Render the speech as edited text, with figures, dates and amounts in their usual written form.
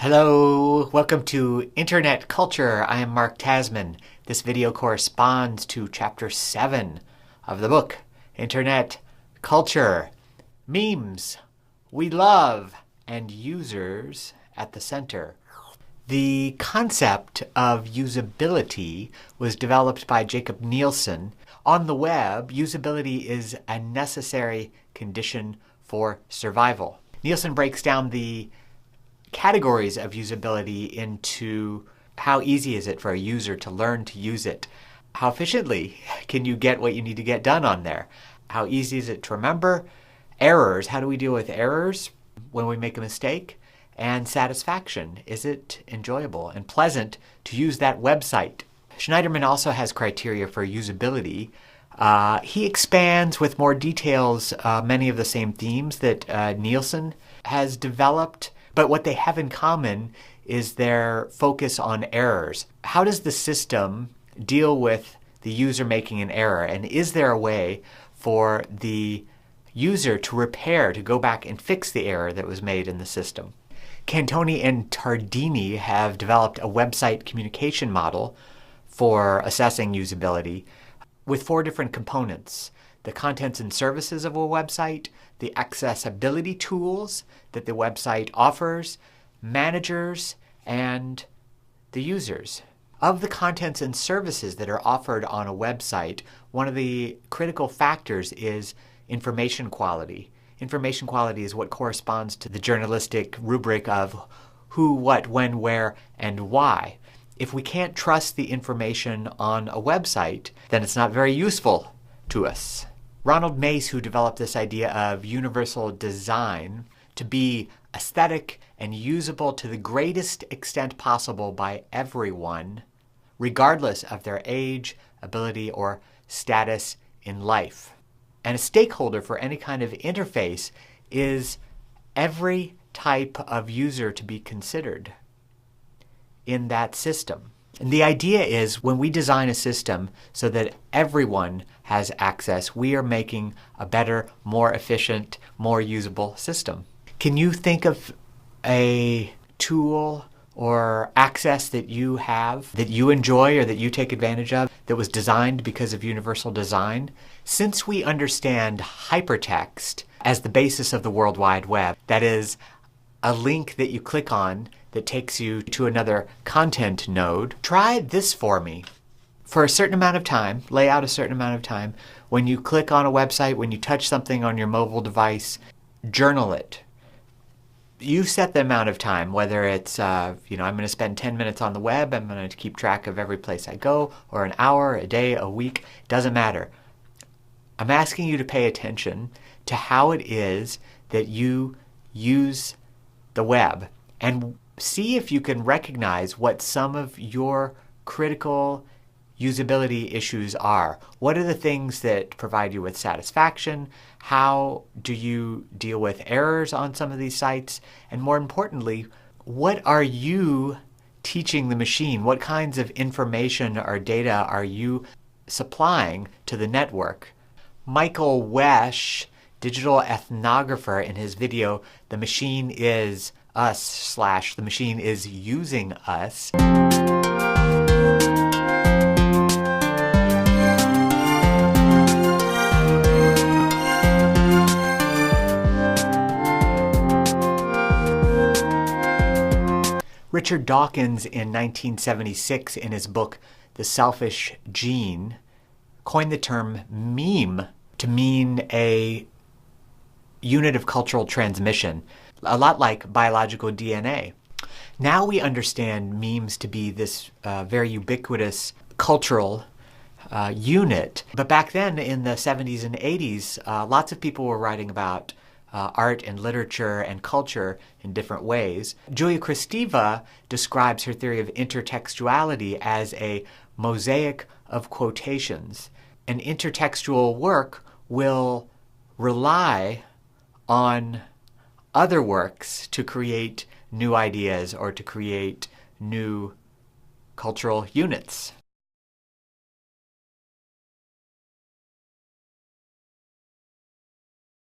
Hello, welcome to Internet Culture. I am Mark Tasman. This video corresponds to Chapter 7 of the book, Internet Culture. Memes we love and users at the center. The concept of usability was developed by Jacob Nielsen. On the web, usability is a necessary condition for survival. Nielsen breaks down the categories of usability into how easy is it for a user to learn to use it? How efficiently can you get what you need to get done on there? How easy is it to remember? Errors. How do we deal with errors when we make a mistake? And satisfaction. Is it enjoyable and pleasant to use that website? Schneiderman also has criteria for usability. He expands with more details many of the same themes that Nielsen has developed. But what they have in common is their focus on errors. How does the system deal with the user making an error? And is there a way for the user to repair, to go back and fix the error that was made in the system? Cantoni and Tardini have developed a website communication model for assessing usability with 4 different components: the contents and services of a website, the accessibility tools that the website offers, managers, and the users. Of the contents and services that are offered on a website, one of the critical factors is information quality. Information quality is what corresponds to the journalistic rubric of who, what, when, where, and why. If we can't trust the information on a website, then it's not very useful to us. Ronald Mace, who developed this idea of universal design to be aesthetic and usable to the greatest extent possible by everyone, regardless of their age, ability, or status in life. And a stakeholder for any kind of interface is every type of user to be considered in that system. And the idea is when we design a system so that everyone has access, we are making a better, more efficient, more usable system. Can you think of a tool or access that you have, that you enjoy or that you take advantage of, that was designed because of universal design? Since we understand hypertext as the basis of the World Wide Web, that is a link that you click on that takes you to another content node, try this for me. For a certain amount of time, lay out a certain amount of time, when you click on a website, when you touch something on your mobile device, journal it. You set the amount of time, whether it's, I'm going to spend 10 minutes on the web, I'm going to keep track of every place I go, or an hour, a day, a week, doesn't matter. I'm asking you to pay attention to how it is that you use the web and see if you can recognize what some of your critical usability issues are. What are the things that provide you with satisfaction? How do you deal with errors on some of these sites? And more importantly, what are you teaching the machine? What kinds of information or data are you supplying to the network? Michael Wesch, digital ethnographer, in his video, "The Machine is Us" / "The Machine is Using Us," Richard Dawkins in 1976 in his book The Selfish Gene coined the term meme to mean a unit of cultural transmission, a lot like biological DNA. Now we understand memes to be this very ubiquitous cultural unit. But back then in the 70s and 80s, lots of people were writing about art and literature and culture in different ways. Julia Kristeva describes her theory of intertextuality as a mosaic of quotations. An intertextual work will rely on other works to create new ideas or to create new cultural units.